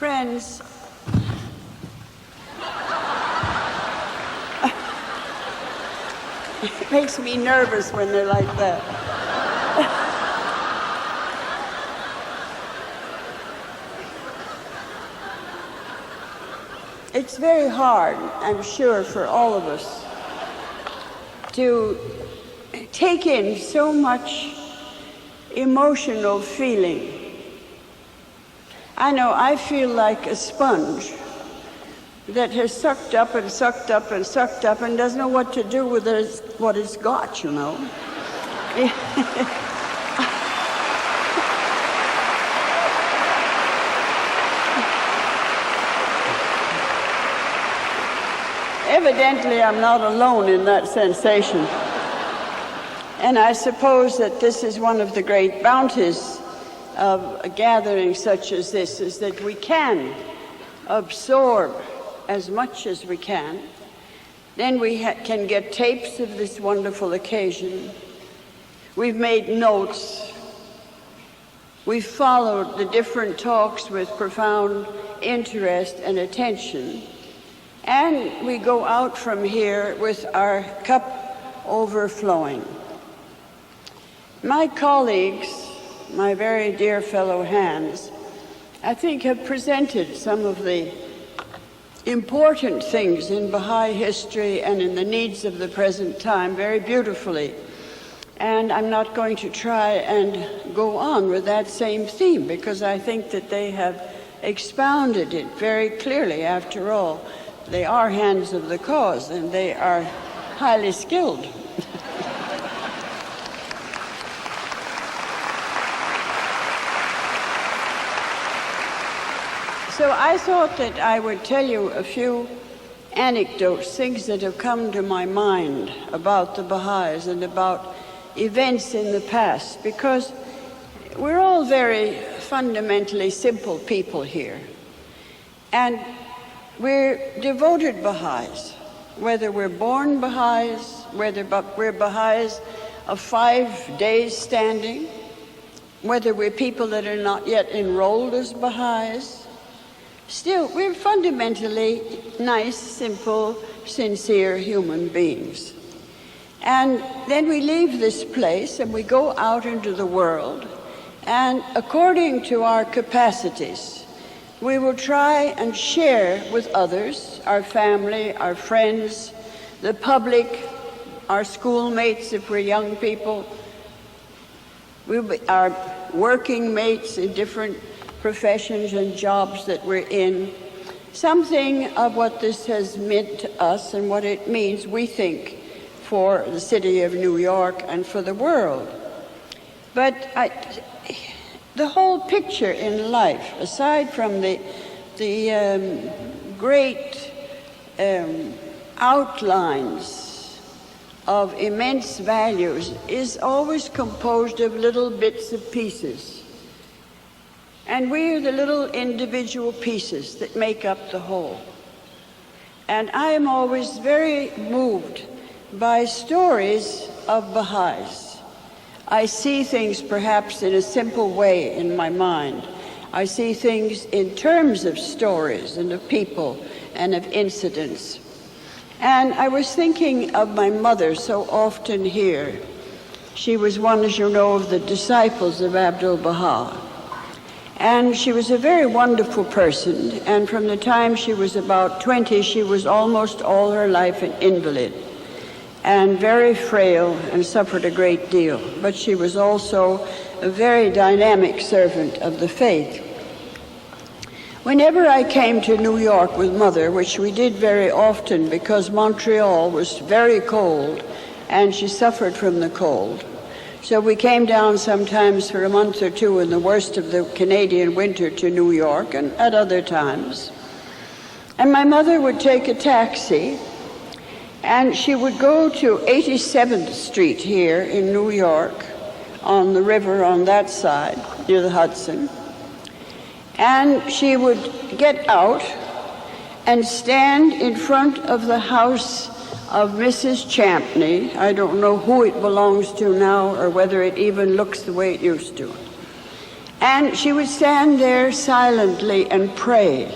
Friends, it makes me nervous when they're like that. It's very hard, I'm sure, for all of us to take in so much emotional feeling. I know I feel like a sponge that has sucked up and sucked up and sucked up and doesn't know what to do with what it's got, you know. Evidently, I'm not alone in that sensation. And I suppose that this is one of the great bounties of a gathering such as this, is that we can absorb as much as we can. Then we can get tapes of this wonderful occasion. We've made notes. We've followed the different talks with profound interest and attention. And we go out from here with our cup overflowing. My colleagues, my very dear fellow hands, I think have presented some of the important things in Baha'i history and in the needs of the present time very beautifully. And I'm not going to try and go on with that same theme, because I think that they have expounded it very clearly. After all, they are hands of the cause, and they are highly skilled. So I thought that I would tell you a few anecdotes, things that have come to my mind about the Baha'is and about events in the past, because we're all very fundamentally simple people here. And we're devoted Baha'is, whether we're born Baha'is, whether we're Baha'is of 5 days standing, whether we're people that are not yet enrolled as Baha'is. Still, we're fundamentally nice, simple, sincere human beings. And then we leave this place and we go out into the world, and according to our capacities, we will try and share with others, our family, our friends, the public, our schoolmates if we're young people, our working mates in different professions and jobs that we're in, something of what this has meant to us and what it means, we think, for the city of New York and for the world. But the whole picture in life, aside from the great outlines of immense values, is always composed of little bits of pieces. And we are the little individual pieces that make up the whole. And I am always very moved by stories of Baha'is. I see things perhaps in a simple way in my mind. I see things in terms of stories and of people and of incidents. And I was thinking of my mother so often here. She was one, as you know, of the disciples of Abdul-Baha. And she was a very wonderful person, and from the time she was about 20, she was almost all her life an invalid, and very frail and suffered a great deal. But she was also a very dynamic servant of the faith. Whenever I came to New York with Mother, which we did very often because Montreal was very cold, and she suffered from the cold, so we came down sometimes for a month or two in the worst of the Canadian winter to New York, and at other times. And my mother would take a taxi, and she would go to 87th Street here in New York, on the river on that side, near the Hudson. And she would get out and stand in front of the house of Mrs. Champney. I don't know who it belongs to now or whether it even looks the way it used to. And she would stand there silently and pray,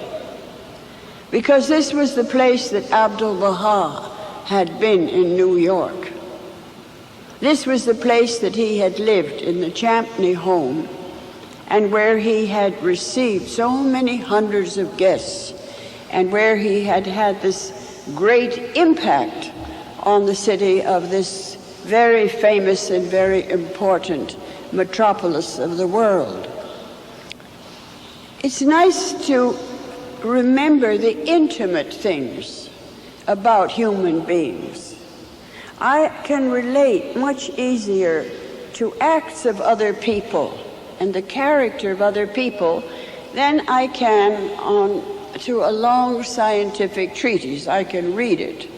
because this was the place that Abdu'l-Baha had been in New York. This was the place that he had lived in the Champney home, and where he had received so many hundreds of guests, and where he had had this great impact on the city of this very famous and very important metropolis of the world. It's nice to remember the intimate things about human beings. I can relate much easier to acts of other people and the character of other people than I can to a long scientific treatise. I can read it.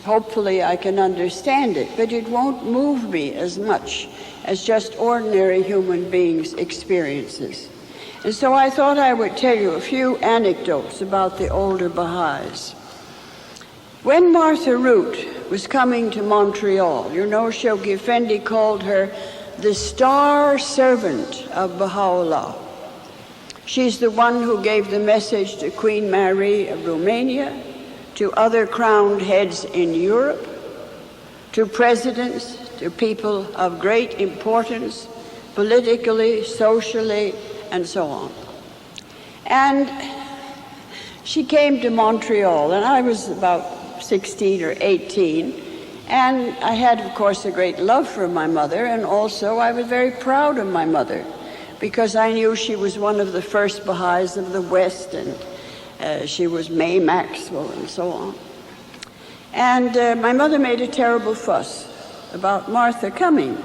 Hopefully I can understand it, but it won't move me as much as just ordinary human beings' experiences. And so I thought I would tell you a few anecdotes about the older Baha'is. When Martha Root was coming to Montreal, you know, Shoghi Effendi called her the star servant of Baha'u'llah. She's the one who gave the message to Queen Mary of Romania, to other crowned heads in Europe, to presidents, to people of great importance, politically, socially, and so on. And she came to Montreal, and I was about 16 or 18, and I had, of course, a great love for my mother, and also I was very proud of my mother, because I knew she was one of the first Baha'is of the West, and she was May Maxwell, and so on. And my mother made a terrible fuss about Martha coming.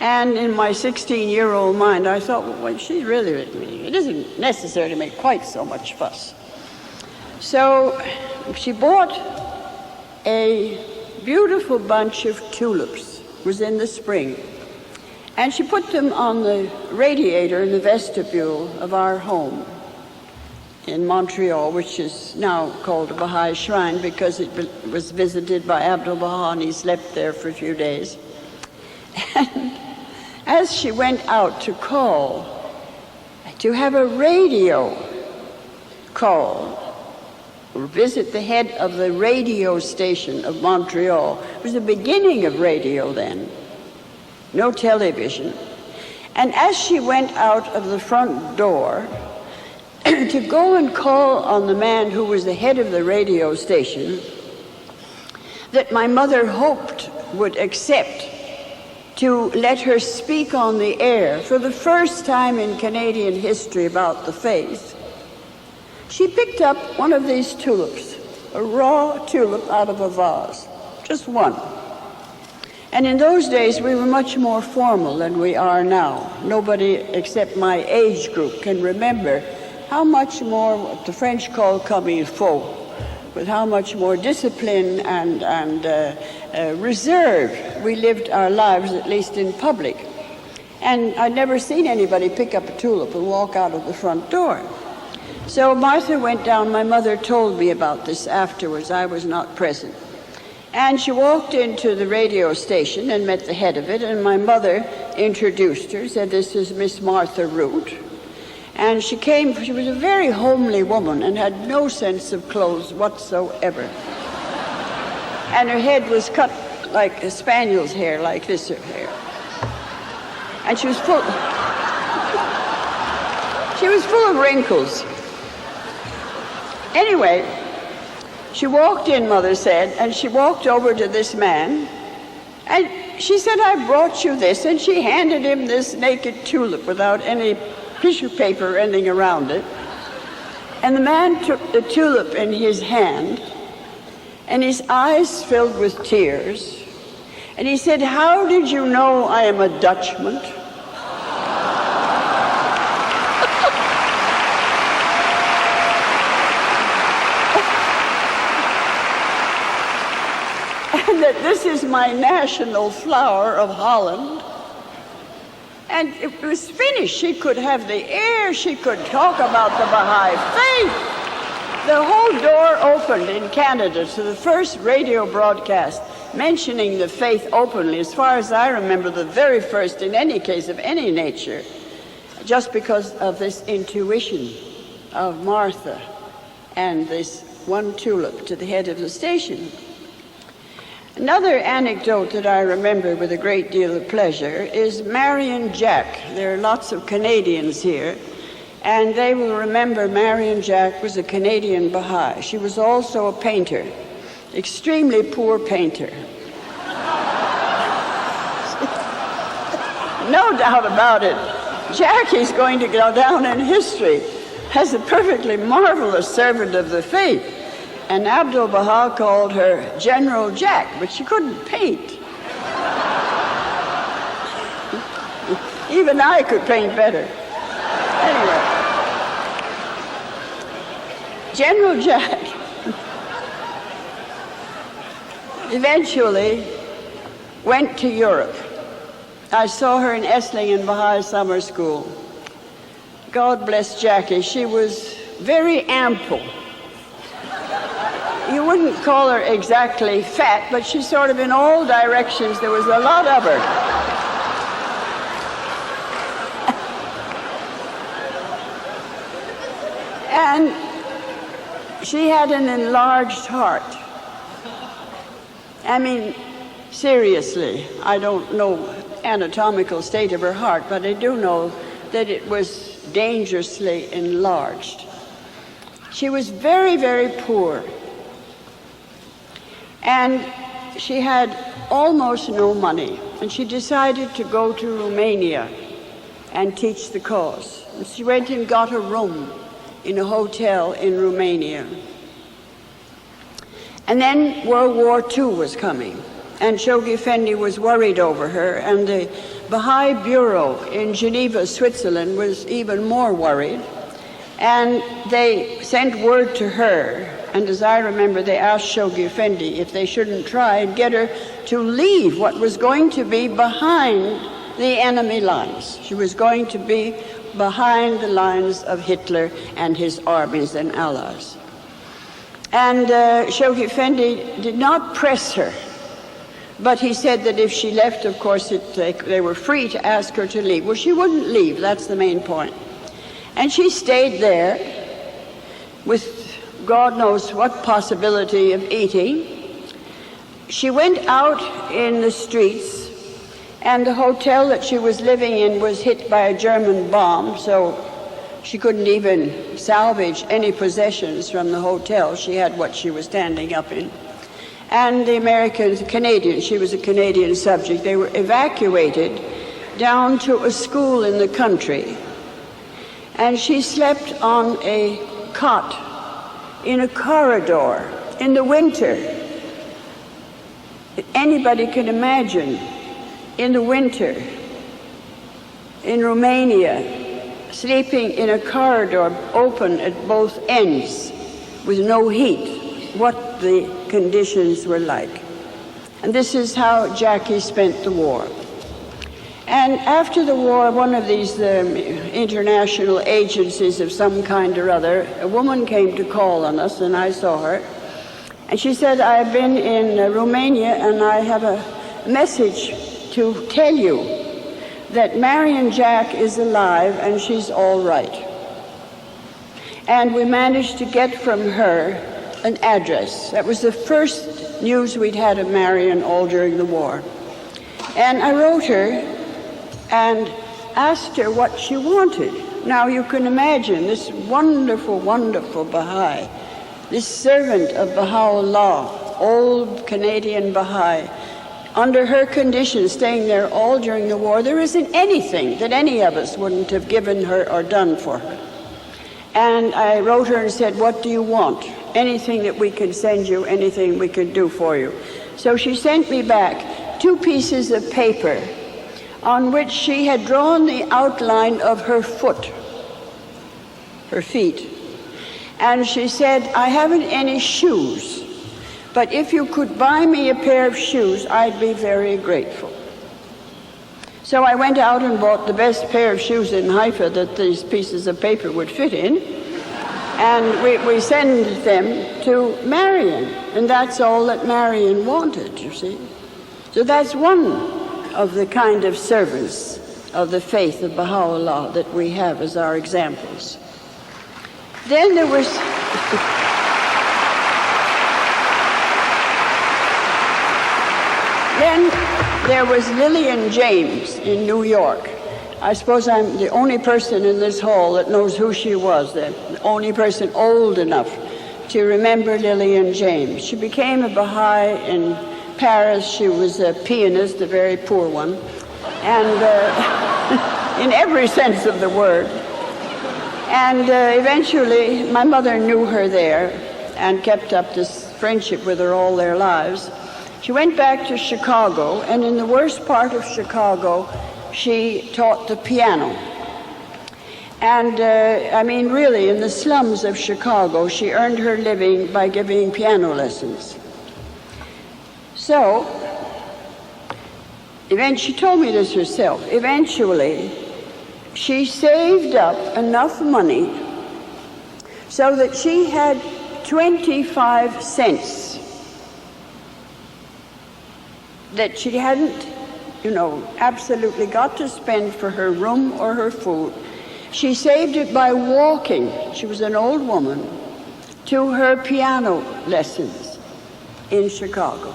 And in my 16-year-old mind, I thought, well, she's really, it isn't necessary to make quite so much fuss. So she bought a beautiful bunch of tulips. It was in the spring. And she put them on the radiator in the vestibule of our home in Montreal, which is now called a Baha'i shrine because it was visited by Abdu'l-Baha, and he slept there for a few days. And as she went out to call, to have a radio call, or visit the head of the radio station of Montreal. It was the beginning of radio then, no television. And as she went out of the front door to go and call on the man who was the head of the radio station, that my mother hoped would accept to let her speak on the air for the first time in Canadian history about the faith, she picked up one of these tulips, a raw tulip out of a vase, just one. And in those days, we were much more formal than we are now. Nobody except my age group can remember how much more what the French call comme il faut, with how much more discipline and reserve we lived our lives, at least in public. And I'd never seen anybody pick up a tulip and walk out of the front door. So Martha went down. My mother told me about this afterwards. I was not present. And she walked into the radio station and met the head of it, and my mother introduced her, said, "This is Miss Martha Root." And she was a very homely woman and had no sense of clothes whatsoever. And her head was cut like a spaniel's hair, like this hair. And she was full of wrinkles. Anyway, she walked in, Mother said, and she walked over to this man, and she said, "I brought you this," and she handed him this naked tulip without any tissue paper or anything around it. And the man took the tulip in his hand, and his eyes filled with tears, and he said, "How did you know I am a Dutchman?" And that this is my national flower of Holland. And it was finished. She could have the air. She could talk about the Baha'i faith. The whole door opened in Canada to the first radio broadcast mentioning the faith openly, as far as I remember, the very first in any case of any nature. just because of this intuition of Martha and this one tulip to the head of the station. Another anecdote that I remember with a great deal of pleasure is Marion Jack. There are lots of Canadians here, and they will remember Marion Jack was a Canadian Baha'i. She was also a painter, extremely poor painter. No doubt about it, Jackie's going to go down in history as a perfectly marvelous servant of the faith. And Abdu'l-Baha called her General Jack, but she couldn't paint. Even I could paint better. Anyway, General Jack eventually went to Europe. I saw her in Esslingen Baha'i Summer School. God bless Jackie. She was very ample. You wouldn't call her exactly fat, but she's sort of in all directions. There was a lot of her. And she had an enlarged heart. I mean, seriously, I don't know anatomical state of her heart, but I do know that it was dangerously enlarged. She was very, very poor. And she had almost no money, and she decided to go to Romania and teach the cause. And she went and got a room in a hotel in Romania. And then World War II was coming, and Shoghi Effendi was worried over her, and the Baha'i Bureau in Geneva, Switzerland was even more worried. And they sent word to her, and as I remember, they asked Shoghi Effendi if they shouldn't try and get her to leave what was going to be behind the enemy lines. She was going to be behind the lines of Hitler and his armies and allies. And Shoghi Effendi did not press her, but he said that if she left, of course, they were free to ask her to leave. Well, she wouldn't leave, that's the main point. And she stayed there with God knows what possibility of eating. She went out in the streets, and the hotel that she was living in was hit by a German bomb, so she couldn't even salvage any possessions from the hotel. She had what she was standing up in. And the Americans, Canadians, she was a Canadian subject, they were evacuated down to a school in the country. And she slept on a cot in a corridor in the winter. Anybody can imagine in the winter in Romania, sleeping in a corridor open at both ends with no heat, what the conditions were like. And this is how Jackie spent the war. And after the war, one of these international agencies of some kind or other, a woman came to call on us, and I saw her. And she said, I've been in Romania, and I have a message to tell you that Marion Jack is alive, and she's all right. And we managed to get from her an address. That was the first news we'd had of Marion all during the war. And I wrote her and asked her what she wanted. Now you can imagine this wonderful, wonderful Baha'i, this servant of Baha'u'llah, old Canadian Baha'i, under her conditions, staying there all during the war. There isn't anything that any of us wouldn't have given her or done for her. And I wrote her and said, what do you want? Anything that we can send you, anything we can do for you. So she sent me back 2 pieces of paper on which she had drawn the outline of her foot, her feet. And she said, I haven't any shoes, but if you could buy me a pair of shoes, I'd be very grateful. So I went out and bought the best pair of shoes in Haifa that these pieces of paper would fit in, and we sent them to Marion, and that's all that Marion wanted, you see. So that's one of the kind of service of the faith of Baha'u'llah that we have as our examples. Then there was Lillian James in New York. I suppose I'm the only person in this hall that knows who she was, the only person old enough to remember Lillian James. She became a Baha'i in Paris. She was a pianist, a very poor one, and in every sense of the word. And eventually, my mother knew her there and kept up this friendship with her all their lives. She went back to Chicago, and in the worst part of Chicago, she taught the piano. And I mean, really, in the slums of Chicago, she earned her living by giving piano lessons. So, she told me this herself. Eventually, she saved up enough money so that she had 25 cents that she hadn't, absolutely got to spend for her room or her food. She saved it by walking, she was an old woman, to her piano lessons in Chicago.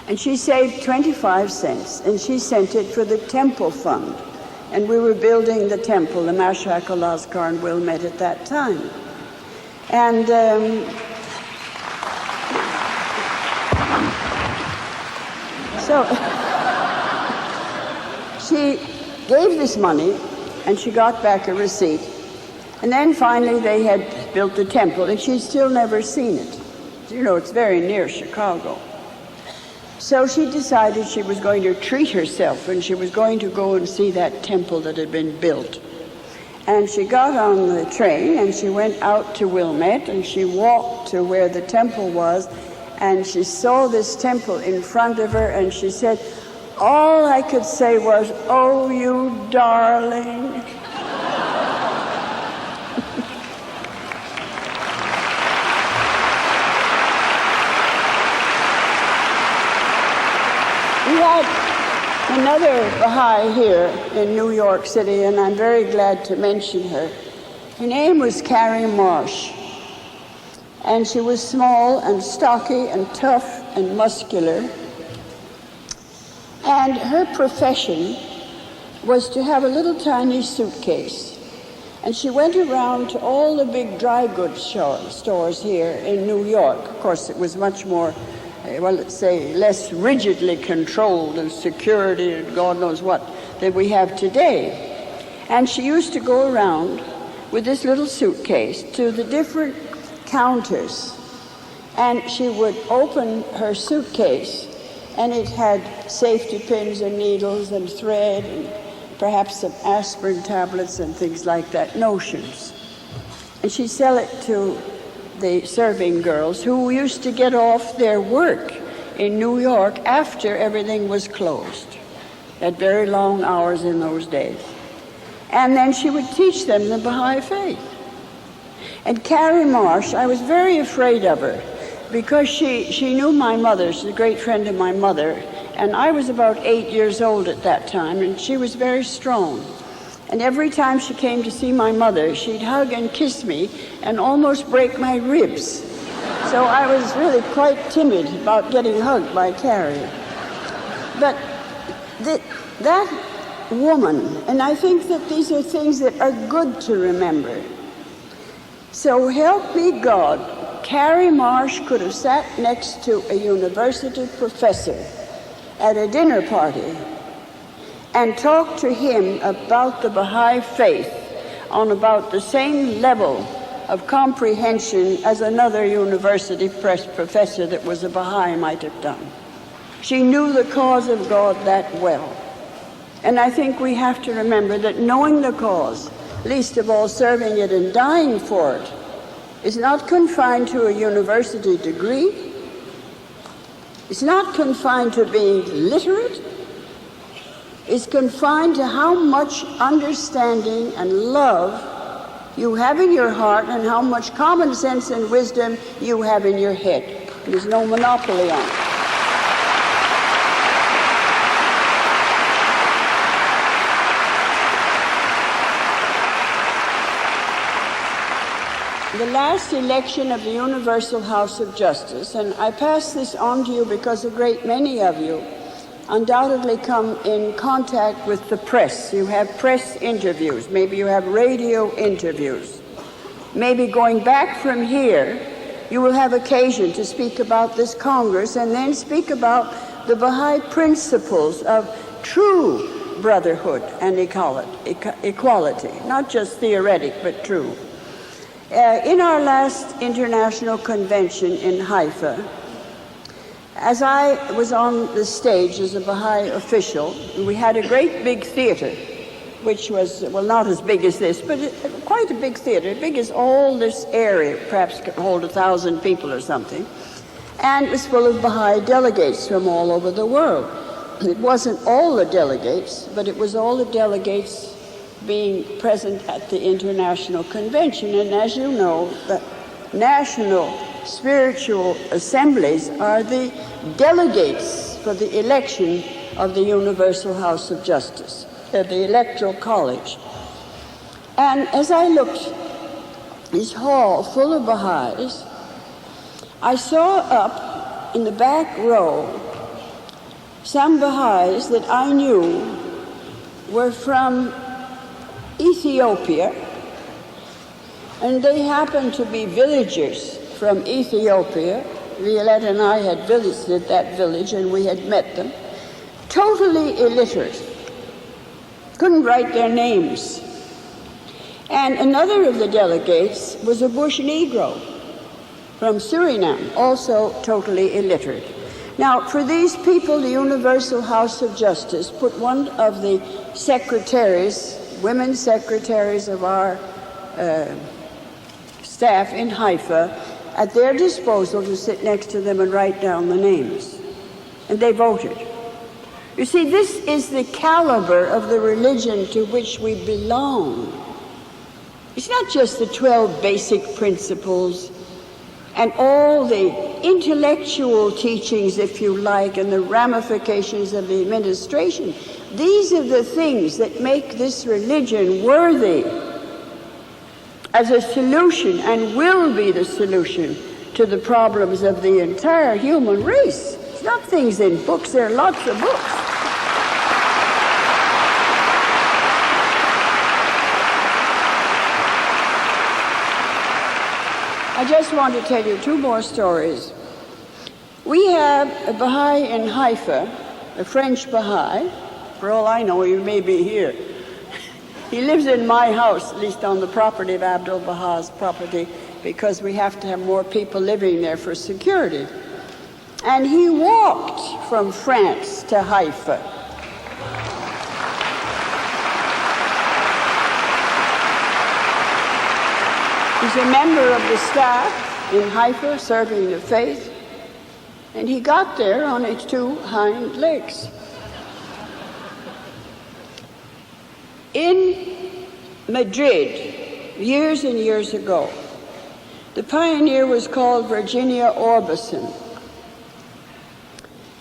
And she saved 25 cents, and she sent it for the temple fund. And we were building the temple, the Mashhad al-Azkar in Wilmette at that time. And so she gave this money, and she got back a receipt. And then finally they had built the temple, and she'd still never seen it. It's very near Chicago. So she decided she was going to treat herself, and she was going to go and see that temple that had been built. And she got on the train, and she went out to Wilmette, and she walked to where the temple was, and she saw this temple in front of her, and she said, all I could say was, "Oh, you darling." We had another Baha'i here in New York City, and I'm very glad to mention her. Her name was Carrie Marsh, and she was small and stocky and tough and muscular. And her profession was to have a little tiny suitcase. And she went around to all the big dry goods stores here in New York. Of course, it was much more, let's say, less rigidly controlled and security and God knows what that we have today. And she used to go around with this little suitcase to the different counters. And she would open her suitcase, and it had safety pins and needles and thread and perhaps some aspirin tablets and things like that, notions. And she'd sell it to the serving girls who used to get off their work in New York after everything was closed. At very long hours in those days. And then she would teach them the Baha'i faith. And Carrie Marsh, I was very afraid of her, because she knew my mother. She's a great friend of my mother, and I was about 8 years old at that time, and she was very strong. And every time she came to see my mother, she'd hug and kiss me and almost break my ribs. So I was really quite timid about getting hugged by Carrie. But that woman, and I think that these are things that are good to remember. So help me God, Carrie Marsh could have sat next to a university professor at a dinner party and talked to him about the Baha'i faith on about the same level of comprehension as another university professor that was a Baha'i might have done. She knew the cause of God that well. And I think we have to remember that knowing the cause, least of all serving it and dying for it, is not confined to a university degree. It's not confined to being literate. It's confined to how much understanding and love you have in your heart and how much common sense and wisdom you have in your head. There's no monopoly on it. the last election of the Universal House of Justice, and I pass this on to you because a great many of you undoubtedly come in contact with the press. You have press interviews, maybe you have radio interviews. Maybe going back from here, you will have occasion to speak about this Congress and then speak about the Baha'i principles of true brotherhood and equality, not just theoretic, but true. In our last international convention in Haifa, as I was on the stage as a Baha'i official, we had a great big theater, which was, well, not as big as this, but quite a big theater, big as all this area, perhaps could hold 1,000 people or something, and it was full of Baha'i delegates from all over the world. It wasn't all the delegates, but it was all the delegates being present at the International Convention. And as you know, the national spiritual assemblies are the delegates for the election of the Universal House of Justice, the Electoral College. And as I looked this hall full of Baha'is, I saw up in the back row some Baha'is that I knew were from Ethiopia, and they happened to be villagers from Ethiopia. Violette and I had visited that village and we had met them. Totally illiterate, couldn't write their names. And another of the delegates was a bush Negro from Suriname, also totally illiterate. Now, for these people, the Universal House of Justice put one of the secretaries, women secretaries of our staff in Haifa, at their disposal to sit next to them and write down the names. And they voted. You see, this is the caliber of the religion to which we belong. It's not just the 12 basic principles and all the intellectual teachings, if you like, and the ramifications of the administration. These are the things that make this religion worthy as a solution, and will be the solution to the problems of the entire human race. It's not things in books, there are lots of books. I just want to tell you two more stories. We have a Baha'i in Haifa, a French Baha'i. For all I know, he may be here. He lives in my house, at least on the property of Abdul Baha's property, because we have to have more people living there for security. And he walked from France to Haifa. He's a member of the staff in Haifa, serving the faith, and he got there on his two hind legs. In Madrid, years and years ago, the pioneer was called Virginia Orbison.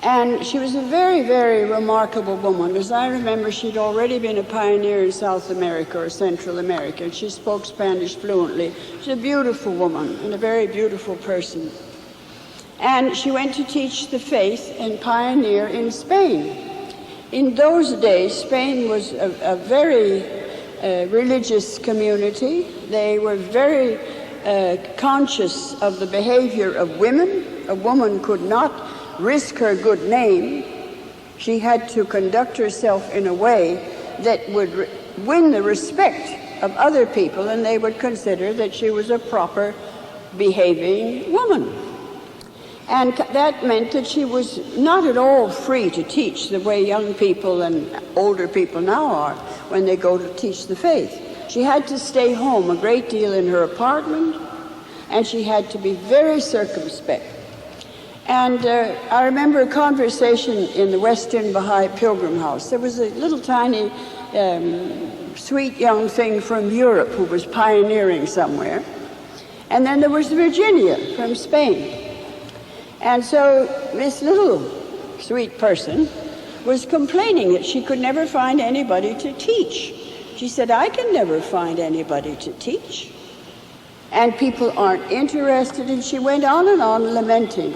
And she was a very, very remarkable woman. As I remember, she'd already been a pioneer in South America or Central America, and she spoke Spanish fluently. She's a beautiful woman and a very beautiful person. And she went to teach the faith and pioneer in Spain. In those days, Spain was a very religious community. They were very conscious of the behavior of women. A woman could not risk her good name. She had to conduct herself in a way that would win the respect of other people, and they would consider that she was a proper behaving woman. And that meant that she was not at all free to teach the way young people and older people now are when they go to teach the faith. She had to stay home a great deal in her apartment, and she had to be very circumspect. And I remember a conversation in the Western Baha'i Pilgrim House. There was a little tiny, sweet young thing from Europe who was pioneering somewhere. And then there was Virginia from Spain. And so this little sweet person was complaining that she could never find anybody to teach. She said, I can never find anybody to teach. and people aren't interested, and she went on and on lamenting.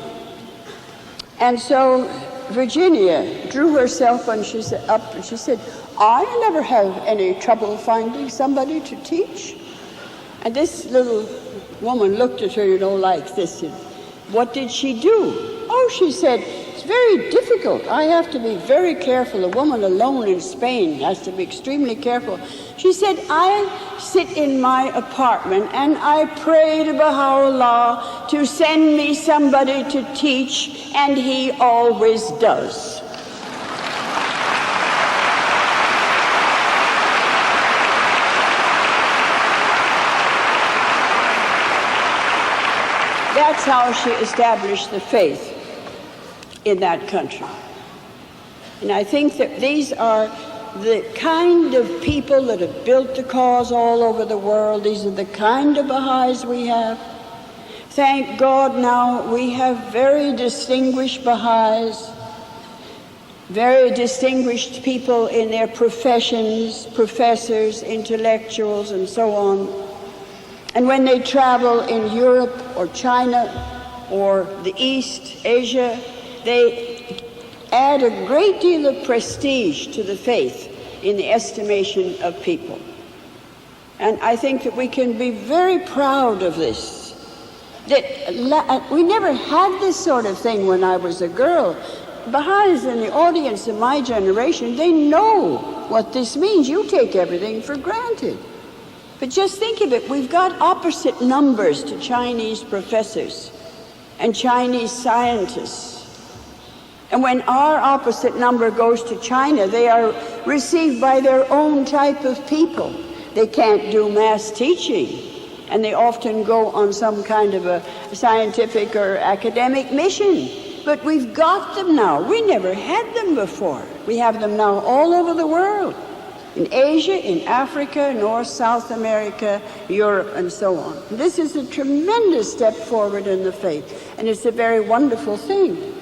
And so Virginia drew herself up and she said, I never have any trouble finding somebody to teach. And this little woman looked at her, like this. And what did she do? Oh, she said, it's very difficult. I have to be very careful. A woman alone in Spain has to be extremely careful. She said, I sit in my apartment and I pray to Baha'u'llah to send me somebody to teach, and he always does. That's how she established the faith in that country. And I think that these are the kind of people that have built the cause all over the world. These are the kind of Baha'is we have. Thank God now we have very distinguished Baha'is, very distinguished people in their professions, professors, intellectuals, and so on. And when they travel in Europe or China or the East, Asia, they add a great deal of prestige to the faith in the estimation of people. And I think that we can be very proud of this. That we never had this sort of thing when I was a girl. Baha'is in the audience of my generation, they know what this means. You take everything for granted. But just think of it, we've got opposite numbers to Chinese professors and Chinese scientists. And when our opposite number goes to China, they are received by their own type of people. They can't do mass teaching, and they often go on some kind of a scientific or academic mission. But we've got them now. We never had them before. We have them now all over the world. In Asia, in Africa, North, South America, Europe, and so on. This is a tremendous step forward in the faith, and it's a very wonderful thing.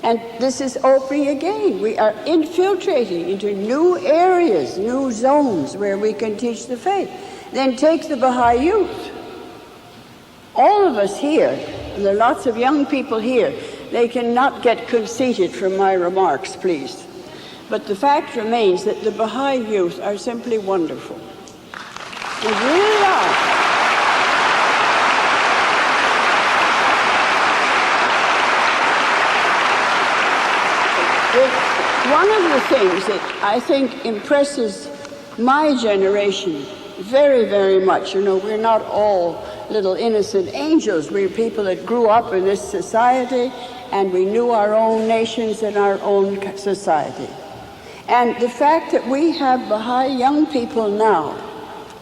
And this is opening again. We are infiltrating into new areas, new zones where we can teach the faith. Then take the Baha'i youth. All of us here, and there are lots of young people here, they cannot get conceited from my remarks, please. But the fact remains that the Baha'i youth are simply wonderful. They really are. One of the things that I think impresses my generation very, very much, we're not all little innocent angels. We're people that grew up in this society, and we knew our own nations and our own society. And the fact that we have Baha'i young people now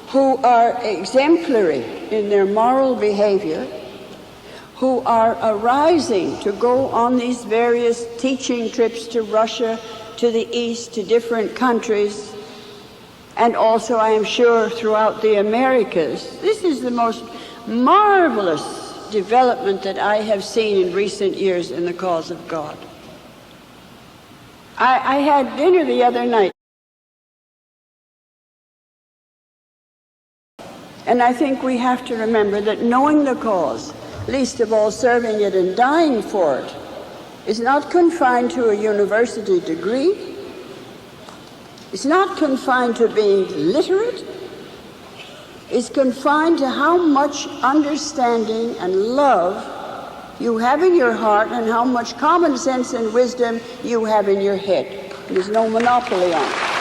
who are exemplary in their moral behavior, who are arising to go on these various teaching trips to Russia, to the East, to different countries, and also, I am sure, throughout the Americas. This is the most marvelous development that I have seen in recent years in the cause of God. I had dinner the other night, and I think we have to remember that knowing the cause, least of all serving it and dying for it, is not confined to a university degree. It's not confined to being literate. It's confined to how much understanding and love you have in your heart and how much common sense and wisdom you have in your head. There's no monopoly on it.